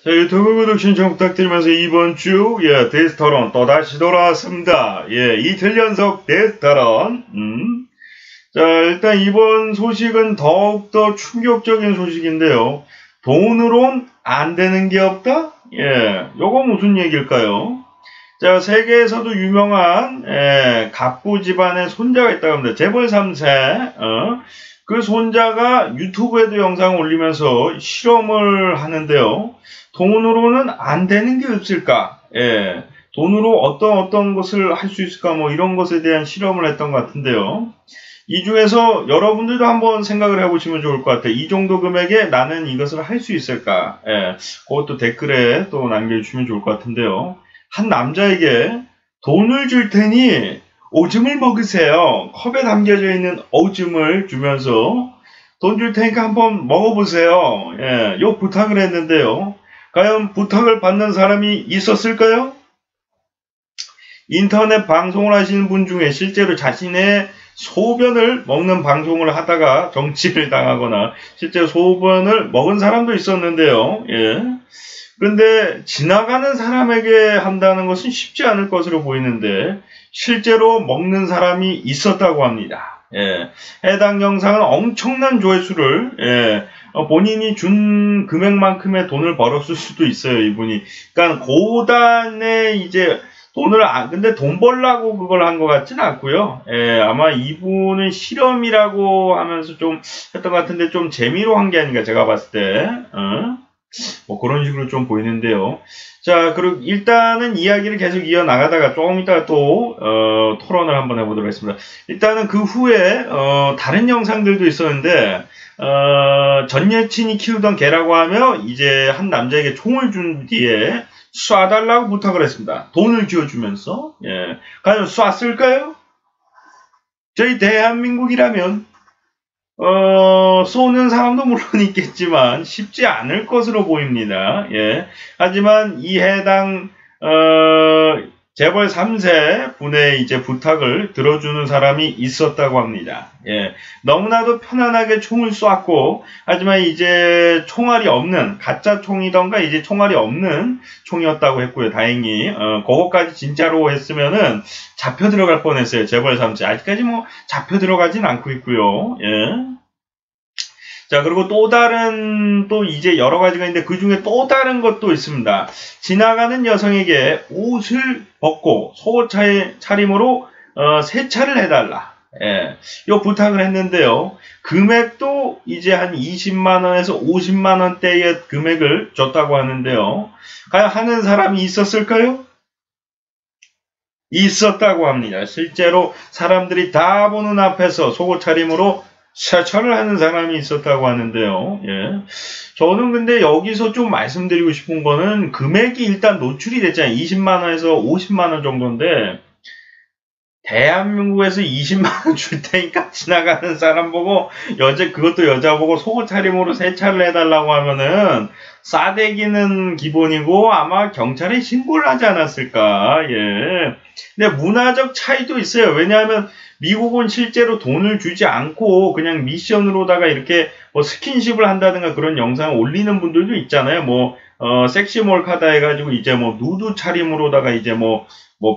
자, 유튜브 구독 신청 부탁드리면서 이번 주, 데스토론 또다시 돌아왔습니다. 이틀 연속 데스토론. 자, 일단 이번 소식은 더욱더 충격적인 소식인데요. 돈으론 안 되는 게 없다? 요거 무슨 얘기일까요? 자, 세계에서도 유명한, 갑부 집안의 손자가 있다고 합니다. 재벌 3세, 그 손자가 유튜브에도 영상을 올리면서 실험을 하는데요. 돈으로는 안 되는 게 없을까? 돈으로 어떤 것을 할 수 있을까? 뭐 이런 것에 대한 실험을 했던 것 같은데요. 이 중에서 여러분들도 한번 생각을 해보시면 좋을 것 같아요. 이 정도 금액에 나는 이것을 할 수 있을까? 그것도 댓글에 또 남겨주시면 좋을 것 같은데요. 한 남자에게 돈을 줄 테니 오줌을 먹으세요. 컵에 담겨져 있는 오줌을 주면서 돈 줄 테니까 한번 먹어보세요. 요 부탁을 했는데요. 과연 부탁을 받는 사람이 있었을까요? 인터넷 방송을 하시는 분 중에 실제로 자신의 소변을 먹는 방송을 하다가 정치를 당하거나 실제로 소변을 먹은 사람도 있었는데요. 그런데 지나가는 사람에게 한다는 것은 쉽지 않을 것으로 보이는데 실제로 먹는 사람이 있었다고 합니다. 해당 영상은 엄청난 조회수를 본인이 준 금액만큼의 돈을 벌었을 수도 있어요, 이분이. 그러니까 고단의 이제 돈을 근데 돈 벌라고 그걸 한 것 같지는 않고요. 아마 이분은 실험이라고 하면서 좀 했던 것 같은데 좀 재미로 한 게 아닌가 제가 봤을 때. 뭐 그런 식으로 좀 보이는데요. 자, 그리고 일단은 이야기를 계속 이어나가다가 조금 이따가 또 토론을 한번 해보도록 하겠습니다. 일단은 그 후에 다른 영상들도 있었는데 전 여친이 키우던 개라고 하며 이제 한 남자에게 총을 준 뒤에 쏴달라고 부탁을 했습니다. 돈을 쥐어주면서. 과연 쐈을까요? 저희 대한민국이라면 쏘는 사람도 물론 있겠지만 쉽지 않을 것으로 보입니다. 하지만 이 해당 재벌 3세 분의 이제 부탁을 들어주는 사람이 있었다고 합니다. 너무나도 편안하게 총을 쐈고, 하지만 이제 총알이 없는, 가짜 총이던가 이제 총알이 없는 총이었다고 했고요. 다행히, 그거까지 진짜로 했으면은 잡혀 들어갈 뻔했어요. 재벌 3세. 아직까지 뭐 잡혀 들어가진 않고 있고요. 자, 그리고 또 다른, 또 이제 여러 가지가 있는데 그 중에 또 다른 것도 있습니다. 지나가는 여성에게 옷을 벗고 속옷 차림으로 세차를 해달라. 요 부탁을 했는데요. 금액도 이제 한 20만원에서 50만원대의 금액을 줬다고 하는데요. 과연 하는 사람이 있었을까요? 있었다고 합니다. 실제로 사람들이 다 보는 앞에서 속옷 차림으로 세차를 하는 사람이 있었다고 하는데요. 저는 근데 여기서 좀 말씀드리고 싶은 거는 금액이 일단 노출이 됐잖아요. 20만원에서 50만원 정도인데 대한민국에서 20만원 줄 테니까 지나가는 사람 보고 그것도 여자 보고 속옷 차림으로 세차를 해달라고 하면은 싸대기는 기본이고 아마 경찰에 신고를 하지 않았을까. 근데 문화적 차이도 있어요. 왜냐하면 미국은 실제로 돈을 주지 않고 그냥 미션으로다가 이렇게 뭐 스킨십을 한다든가 그런 영상을 올리는 분들도 있잖아요. 뭐 섹시몰 카다 해가지고 이제 뭐 누드 차림으로다가 이제 뭐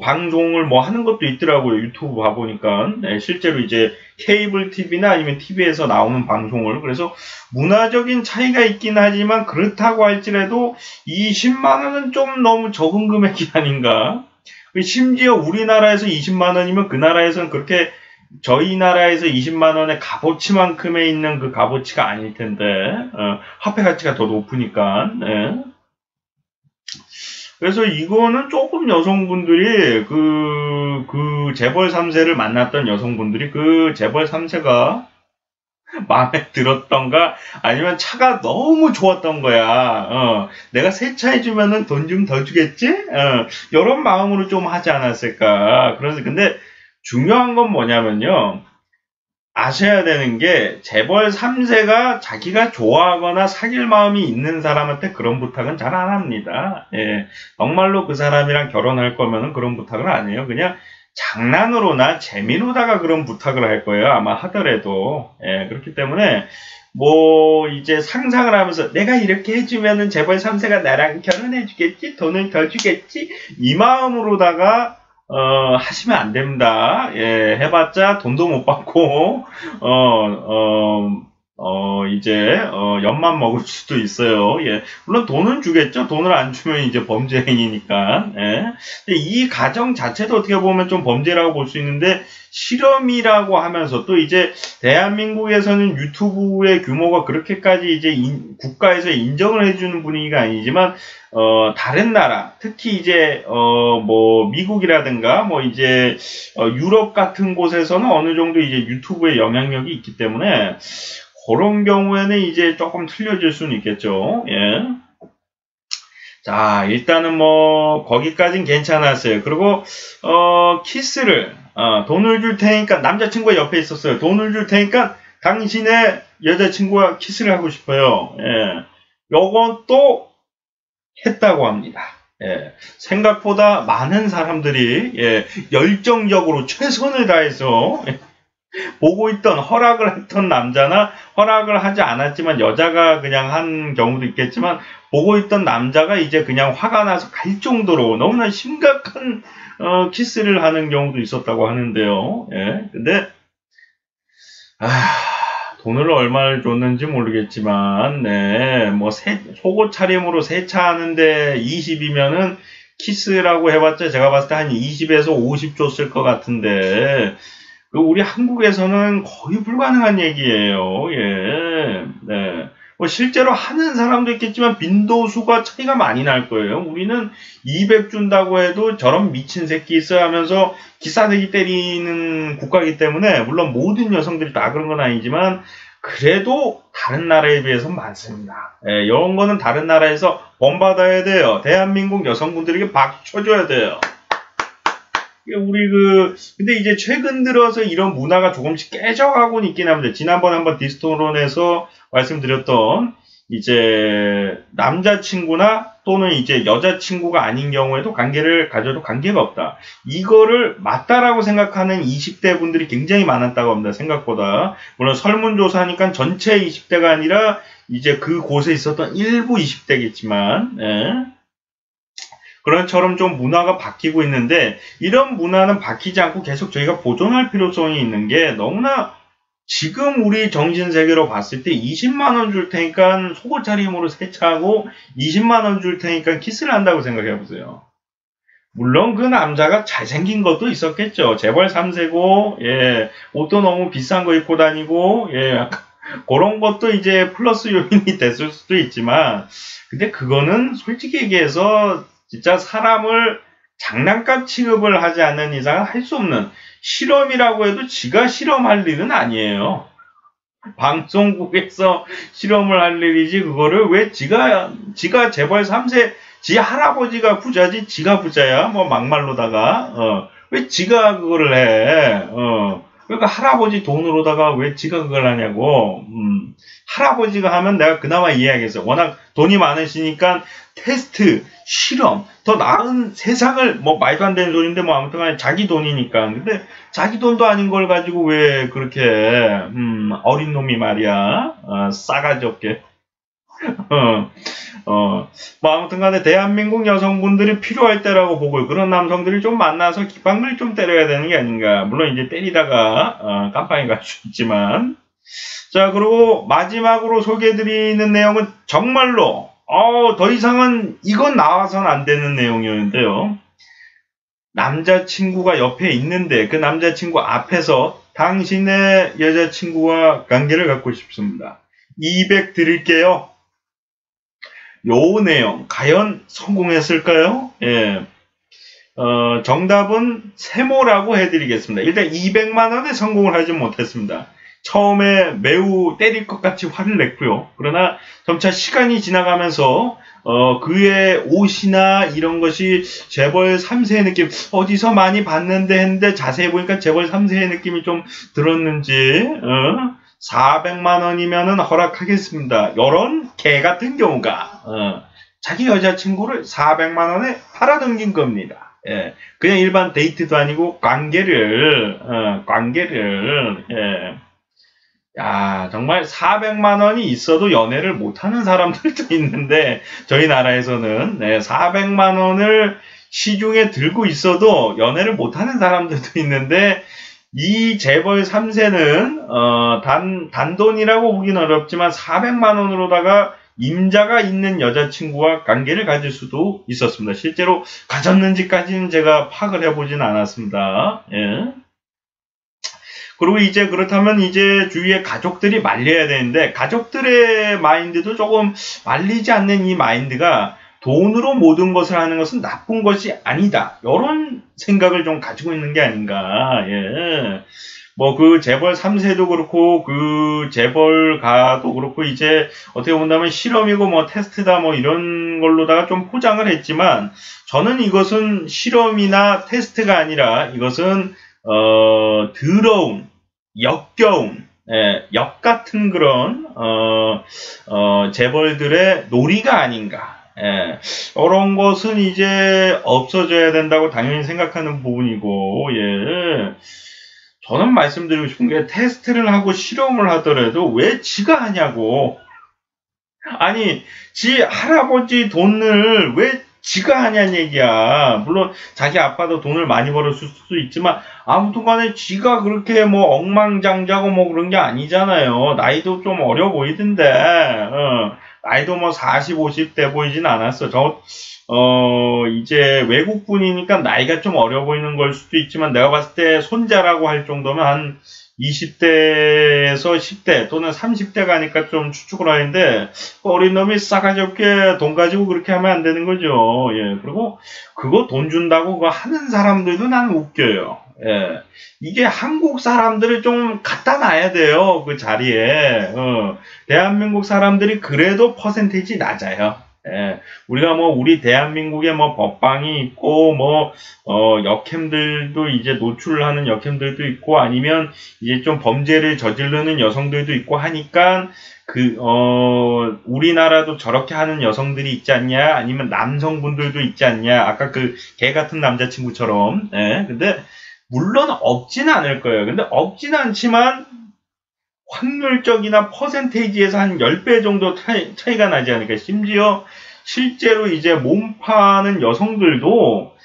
방송을 뭐 하는 것도 있더라고요. 유튜브 봐보니까. 실제로 이제 케이블 TV나 아니면 TV에서 나오는 방송을. 그래서 문화적인 차이가 있긴 하지만 그렇다고 할지라도 20만원은 좀 너무 적은 금액이 아닌가. 심지어 우리나라에서 20만원이면 그 나라에서는 그렇게 저희 나라에서 20만원의 값어치만큼에 있는 그 값어치가 아닐 텐데 화폐 가치가 더 높으니까. 그래서 이거는 조금 여성분들이 그 재벌 3세를 만났던 여성분들이 그 재벌 3세가 마음에 들었던가 아니면 차가 너무 좋았던 거야. 내가 세차해주면은 돈 좀 더 주겠지? 이런 마음으로 좀 하지 않았을까. 그래서 근데 중요한 건 뭐냐면요. 아셔야 되는 게 재벌 3세가 자기가 좋아하거나 사귈 마음이 있는 사람한테 그런 부탁은 잘 안 합니다. 정말로 그 사람이랑 결혼할 거면은 그런 부탁을 안 해요. 그냥 장난으로나 재미로다가 그런 부탁을 할 거예요. 아마 하더라도. 그렇기 때문에 뭐 이제 상상을 하면서 내가 이렇게 해주면은 재벌 3세가 나랑 결혼해주겠지, 돈을 더 주겠지, 이 마음으로다가 하시면 안 됩니다. 예, 해봤자 돈도 못 받고 이제 엿만 먹을 수도 있어요. 예, 물론 돈은 주겠죠. 돈을 안 주면 이제 범죄 행위니까. 예. 근데 이 가정 자체도 어떻게 보면 좀 범죄라고 볼 수 있는데, 실험이라고 하면서 또 이제 대한민국에서는 유튜브의 규모가 그렇게까지 이제 국가에서 인정을 해주는 분위기가 아니지만, 다른 나라, 특히 이제 뭐 미국이라든가 뭐 이제 유럽 같은 곳에서는 어느 정도 이제 유튜브의 영향력이 있기 때문에 그런 경우에는 이제 조금 틀려질 수는 있겠죠. 예. 자, 일단은 뭐 거기까진 괜찮았어요. 그리고 키스를 돈을 줄 테니까, 남자친구가 옆에 있었어요. 돈을 줄 테니까 당신의 여자친구와 키스를 하고 싶어요. 예. 요건 또 했다고 합니다. 예. 생각보다 많은 사람들이 열정적으로 최선을 다해서 보고 있던, 허락을 했던 남자나 허락을 하지 않았지만 여자가 그냥 한 경우도 있겠지만, 보고 있던 남자가 이제 그냥 화가 나서 갈 정도로 너무나 심각한 키스를 하는 경우도 있었다고 하는데요. 예. 근데 돈을 얼마를 줬는지 모르겠지만, 네, 뭐 속옷 차림으로 세차하는데 20이면은 키스라고 해봤자 제가 봤을 때 한 20에서 50 줬을 것 같은데, 우리 한국에서는 거의 불가능한 얘기예요. 예, 네. 뭐 실제로 하는 사람도 있겠지만 빈도수가 차이가 많이 날 거예요. 우리는 200 준다고 해도 저런 미친 새끼 있어 하면서 기싸대기 때리는 국가이기 때문에, 물론 모든 여성들이 다 그런 건 아니지만 그래도 다른 나라에 비해서 많습니다. 예, 이런 거는 다른 나라에서 본받아야 돼요. 대한민국 여성분들에게 박수 쳐줘야 돼요. 근데 이제 최근 들어서 이런 문화가 조금씩 깨져가고는 있긴 합니다. 지난번에 한번 디스토론에서 말씀드렸던, 이제 남자친구나 또는 이제 여자친구가 아닌 경우에도 관계를 가져도 관계가 없다. 이거를 맞다라고 생각하는 20대 분들이 굉장히 많았다고 합니다. 생각보다. 물론 설문조사하니까 전체 20대가 아니라 이제 그 곳에 있었던 일부 20대겠지만, 예. 그런 처럼 좀 문화가 바뀌고 있는데, 이런 문화는 바뀌지 않고 계속 저희가 보존할 필요성이 있는 게, 너무나 지금 우리 정신세계로 봤을 때 20만원 줄 테니까 속옷 차림으로 세차하고 20만원 줄 테니까 키스를 한다고 생각해 보세요. 물론 그 남자가 잘생긴 것도 있었겠죠. 재벌 3세고, 예, 옷도 너무 비싼 거 입고 다니고, 예, 그런 것도 이제 플러스 요인이 됐을 수도 있지만, 근데 그거는 솔직히 얘기해서 진짜 사람을 장난감 취급을 하지 않는 이상은 할 수 없는, 실험이라고 해도 지가 실험할 일은 아니에요. 방송국에서 실험을 할 일이지, 그거를 왜 지가 재벌 3세, 지 할아버지가 부자지, 지가 부자야, 뭐 막말로다가, 왜 지가 그거를 해, 그러니까 할아버지 돈으로다가 왜 지가 그걸 하냐고. 할아버지가 하면 내가 그나마 이해하겠어. 워낙 돈이 많으시니까 테스트, 실험, 더 나은 세상을, 뭐 말도 안 되는 소리인데 뭐 아무튼 간에 자기 돈이니까. 근데 자기 돈도 아닌 걸 가지고 왜 그렇게 어린 놈이 말이야, 싸가지 없게. 뭐 아무튼 간에 대한민국 여성분들이 필요할 때라고 보고, 그런 남성들이 좀 만나서 기방을 좀 때려야 되는 게 아닌가. 물론 이제 때리다가 깜빵에 갈 수 있지만. 자, 그리고 마지막으로 소개해드리는 내용은 정말로 더 이상은 이건 나와서는 안 되는 내용이었는데요. 남자친구가 옆에 있는데 그 남자친구 앞에서 당신의 여자친구와 관계를 갖고 싶습니다. 200 드릴게요. 요 내용 과연 성공했을까요? 예. 정답은 세모라고 해드리겠습니다. 일단 200만원에 성공을 하지 못했습니다. 처음에 매우 때릴 것 같이 화를 냈고요. 그러나 점차 시간이 지나가면서 그의 옷이나 이런 것이 재벌 3세의 느낌, 어디서 많이 봤는데 했는데 자세히 보니까 재벌 3세의 느낌이 좀 들었는지 400만 원이면은 허락하겠습니다. 이런 개 같은 경우가 자기 여자친구를 400만 원에 팔아넘긴 겁니다. 예, 그냥 일반 데이트도 아니고 관계를 예. 야, 정말 400만 원이 있어도 연애를 못하는 사람들도 있는데, 저희 나라에서는, 네, 400만 원을 시중에 들고 있어도 연애를 못하는 사람들도 있는데, 이 재벌 3세는, 단돈이라고 보긴 어렵지만 400만 원으로다가 임자가 있는 여자친구와 관계를 가질 수도 있었습니다. 실제로 가졌는지까지는 제가 파악을 해보진 않았습니다. 예. 그리고 이제 그렇다면 이제 주위에 가족들이 말려야 되는데, 가족들의 마인드도 조금 말리지 않는 이 마인드가 돈으로 모든 것을 하는 것은 나쁜 것이 아니다. 이런 생각을 좀 가지고 있는 게 아닌가. 예. 뭐 그 재벌 3세도 그렇고 그 재벌가도 그렇고 이제 어떻게 본다면 실험이고 뭐 테스트다 뭐 이런 걸로다가 좀 포장을 했지만, 저는 이것은 실험이나 테스트가 아니라 이것은 더러운, 역겨운, 역 같은 그런, 재벌들의 놀이가 아닌가. 이런 것은 이제 없어져야 된다고 당연히 생각하는 부분이고, 예. 저는 말씀드리고 싶은 게 테스트를 하고 실험을 하더라도 왜 지가 하냐고. 아니, 지 할아버지 돈을 왜 지가 하냐는 얘기야. 물론 자기 아빠도 돈을 많이 벌었을 수도 있지만 아무튼 간에 지가 그렇게 뭐 억망장자고 뭐 그런 게 아니잖아요. 나이도 좀 어려 보이던데. 나이도 뭐 40, 50대 보이진 않았어. 이제 외국분이니까 나이가 좀 어려 보이는 걸 수도 있지만 내가 봤을 때 손자라고 할 정도면 한 20대에서 10대 또는 30대 가니까 좀 추측을 하는데, 어린 놈이 싸가지 없게 돈 가지고 그렇게 하면 안 되는 거죠. 예. 그리고 그거 돈 준다고 그거 하는 사람들도 나는 웃겨요. 예. 이게 한국 사람들을 좀 갖다 놔야 돼요. 그 자리에. 대한민국 사람들이 그래도 퍼센테이지 낮아요. 예, 우리가 뭐, 우리 대한민국에 뭐, 법방이 있고, 뭐, 역행들도 이제 노출하는 역행들도 있고, 아니면 이제 좀 범죄를 저지르는 여성들도 있고 하니까, 우리나라도 저렇게 하는 여성들이 있지 않냐, 아니면 남성분들도 있지 않냐, 아까 그 개 같은 남자친구처럼, 예, 근데, 물론 없지는 않을 거예요. 근데 없지는 않지만, 확률적이나 퍼센테이지에서 한 10배 정도 차이가 나지 않을까. 심지어 실제로 이제 몸 파는 여성들도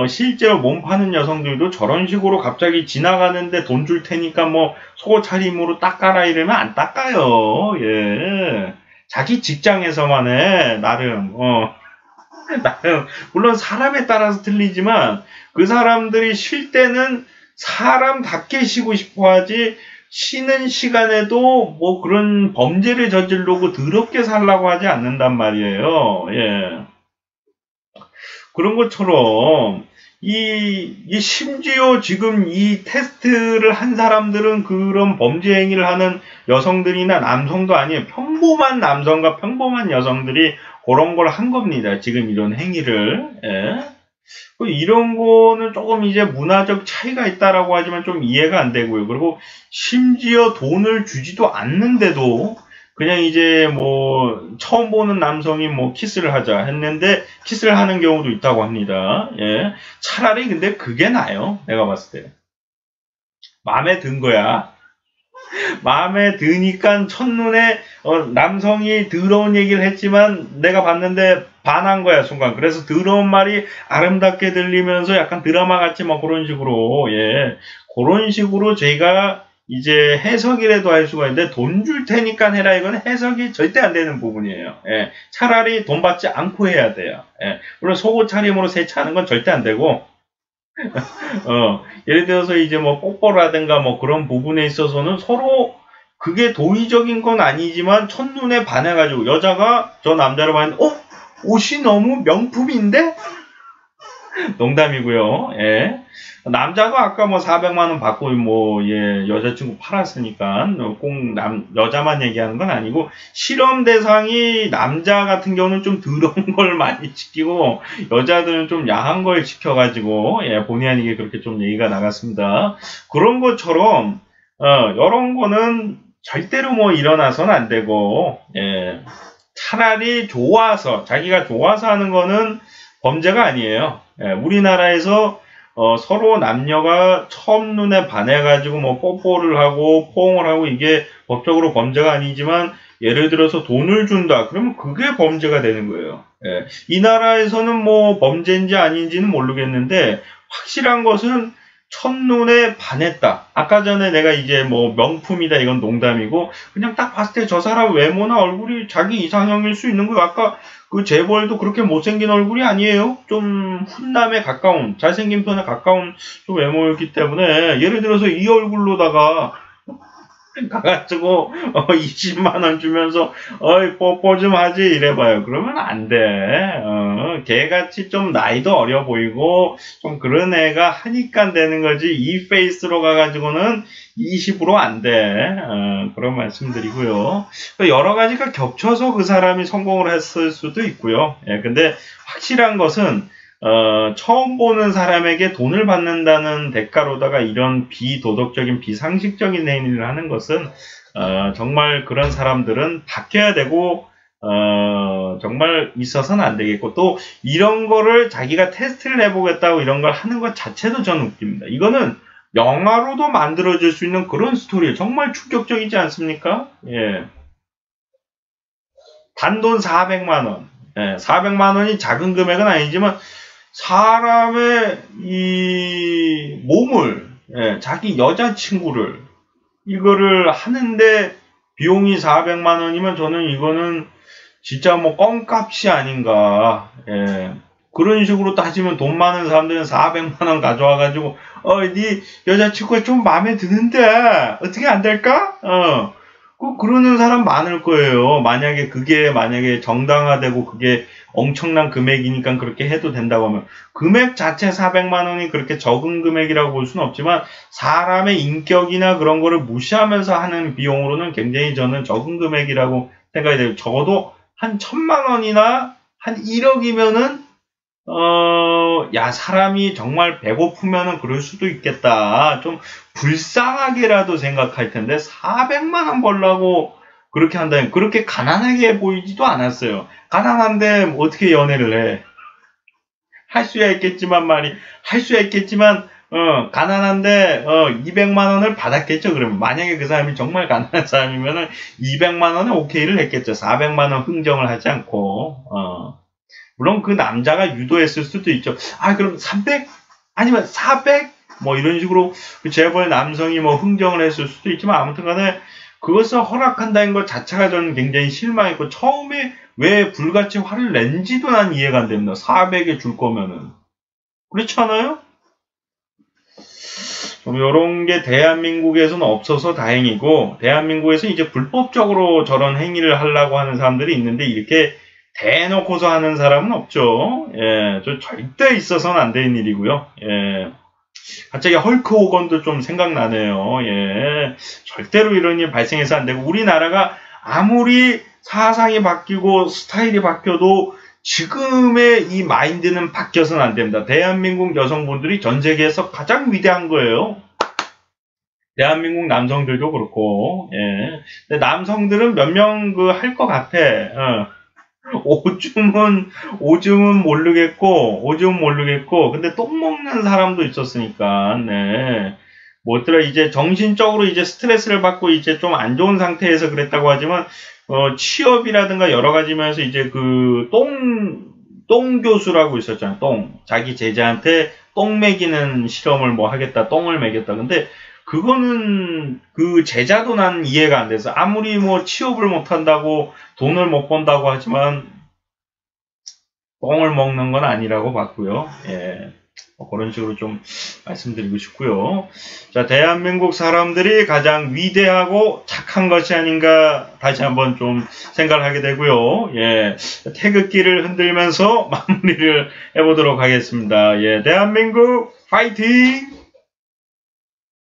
실제로 몸 파는 여성들도 저런 식으로 갑자기 지나가는데 돈 줄 테니까 뭐 속옷 차림으로 닦아라 이러면 안 닦아요. 예. 자기 직장에서만 해. 나름. 나름 물론 사람에 따라서 틀리지만 그 사람들이 쉴 때는 사람답게 쉬고 싶어 하지, 쉬는 시간에도 뭐 그런 범죄를 저지르고 더럽게 살라고 하지 않는단 말이에요. 예. 그런 것처럼 심지어 지금 이 테스트를 한 사람들은 그런 범죄 행위를 하는 여성들이나 남성도 아니에요. 평범한 남성과 평범한 여성들이 그런 걸 한 겁니다. 지금 이런 행위를. 예. 이런 거는 조금 이제 문화적 차이가 있다라고 하지만 좀 이해가 안 되고요. 그리고 심지어 돈을 주지도 않는데도 그냥 이제 뭐 처음 보는 남성이 뭐 키스를 하자 했는데 키스를 하는 경우도 있다고 합니다. 예. 차라리 근데 그게 나아요. 내가 봤을 때. 마음에 든 거야. 마음에 드니까 첫눈에 남성이 더러운 얘기를 했지만 내가 봤는데 반한 거야, 순간. 그래서 더러운 말이 아름답게 들리면서 약간 드라마 같이 막 그런 식으로, 예. 그런 식으로 제가 이제 해석이라도 할 수가 있는데 돈 줄 테니까 해라, 이건 해석이 절대 안 되는 부분이에요. 예. 차라리 돈 받지 않고 해야 돼요. 예. 물론 속옷 차림으로 세차하는 건 절대 안 되고, 예를 들어서 이제 뭐 뽀뽀라든가 뭐 그런 부분에 있어서는 서로 그게 도의적인 건 아니지만 첫눈에 반해가지고 여자가 저 남자를 봤는데 옷이 너무 명품인데? 농담이고요. 예. 남자가 아까 뭐 400만원 받고 뭐, 예, 여자친구 팔았으니까 꼭 여자만 얘기하는 건 아니고 실험 대상이 남자 같은 경우는 좀 더러운 걸 많이 시키고 여자들은 좀 야한 걸 시켜가지고, 예, 본의 아니게 그렇게 좀 얘기가 나갔습니다. 그런 것처럼, 이런 거는 절대로 뭐 일어나서는 안 되고, 예. 차라리 좋아서, 자기가 좋아서 하는 거는 범죄가 아니에요. 예, 우리나라에서 서로 남녀가 첫눈에 반해가지고 뭐 뽀뽀를 하고 포옹을 하고 이게 법적으로 범죄가 아니지만 예를 들어서 돈을 준다. 그러면 그게 범죄가 되는 거예요. 예. 이 나라에서는 뭐 범죄인지 아닌지는 모르겠는데 확실한 것은 첫눈에 반했다. 아까 전에 내가 이제 뭐 명품이다 이건 농담이고 그냥 딱 봤을 때 저 사람 외모나 얼굴이 자기 이상형일 수 있는 거예요. 아까 그 재벌도 그렇게 못생긴 얼굴이 아니에요. 좀 훈남에 가까운 잘생긴 편에 가까운 좀 외모였기 때문에 예를 들어서 이 얼굴로다가 가가지고 20만 원 주면서 어이 뽀뽀 좀 하지 이래봐요. 그러면 안 돼. 걔같이 좀 나이도 어려 보이고 좀 그런 애가 하니까 되는 거지 이 페이스로 가가지고는 20으로 안 돼. 그런 말씀드리고요. 여러 가지가 겹쳐서 그 사람이 성공을 했을 수도 있고요. 예, 근데 확실한 것은 처음 보는 사람에게 돈을 받는다는 대가로다가 이런 비도덕적인 비상식적인 행위를 하는 것은 정말 그런 사람들은 바뀌어야 되고 정말 있어서는 안 되겠고 또 이런 거를 자기가 테스트를 해보겠다고 이런 걸 하는 것 자체도 저는 웃깁니다. 이거는 영화로도 만들어질 수 있는 그런 스토리예요. 정말 충격적이지 않습니까? 예. 단돈 400만 원. 예, 400만 원이 작은 금액은 아니지만 사람의 이 몸을 예, 자기 여자친구를 이거를 하는데 비용이 400만 원이면 저는 이거는 진짜 뭐 껌값이 아닌가. 예. 그런 식으로 따지면 돈 많은 사람들은 400만 원 가져와가지고 네 여자친구가 좀 마음에 드는데 어떻게 안 될까? 그러는 사람 많을 거예요. 만약에 정당화되고 그게 엄청난 금액이니까 그렇게 해도 된다고 하면 금액 자체 400만 원이 그렇게 적은 금액이라고 볼 수는 없지만 사람의 인격이나 그런 거를 무시하면서 하는 비용으로는 굉장히 저는 적은 금액이라고 생각이 돼요. 적어도 한 1000만 원이나 한 1억이면은 야 사람이 정말 배고프면은 그럴 수도 있겠다. 좀 불쌍하게라도 생각할 텐데 400만 원 벌라고 그렇게 한다면 그렇게 가난하게 보이지도 않았어요. 가난한데 어떻게 연애를 해? 할 수야 있겠지만 가난한데 200만 원을 받았겠죠. 그러면 만약에 그 사람이 정말 가난한 사람이면은 200만 원에 오케이를 했겠죠. 400만 원 흥정을 하지 않고 물론 그 남자가 유도했을 수도 있죠. 그럼 300 아니면 400 뭐 이런 식으로 그 재벌 남성이 뭐 흥정을 했을 수도 있지만 아무튼 간에 그것을 허락한다는 것 자체가 저는 굉장히 실망했고 처음에 왜 불같이 화를 낸지도 난 이해가 안 됩니다. 400에 줄 거면은. 그렇지 않아요? 좀 이런 게 대한민국에서는 없어서 다행이고 대한민국에서 이제 불법적으로 저런 행위를 하려고 하는 사람들이 있는데 이렇게 대놓고서 하는 사람은 없죠. 예, 저 절대 있어서는 안 되는 일이고요. 예. 갑자기 헐크 호건도 좀 생각나네요. 예. 절대로 이런 일 발생해서 안 되고, 우리나라가 아무리 사상이 바뀌고 스타일이 바뀌어도 지금의 이 마인드는 바뀌어서는 안 됩니다. 대한민국 여성분들이 전 세계에서 가장 위대한 거예요. 대한민국 남성들도 그렇고, 예. 근데 남성들은 몇 명 할 것 같아. 오줌은 모르겠고, 근데 똥 먹는 사람도 있었으니까, 네. 뭐더라, 이제 정신적으로 이제 스트레스를 받고 이제 좀 안 좋은 상태에서 그랬다고 하지만, 취업이라든가 여러 가지 면에서 이제 똥 교수라고 있었잖아, 자기 제자한테 똥 먹이는 실험을 뭐 하겠다, 똥을 먹였다. 근데, 그거는 그 제자도 난 이해가 안 돼서 아무리 뭐 취업을 못 한다고 돈을 못 번다고 하지만 똥을 먹는 건 아니라고 봤고요. 예. 그런 식으로 좀 말씀드리고 싶고요. 자, 대한민국 사람들이 가장 위대하고 착한 것이 아닌가 다시 한번 좀 생각을 하게 되고요. 예. 태극기를 흔들면서 마무리를 해보도록 하겠습니다. 예. 대한민국 파이팅!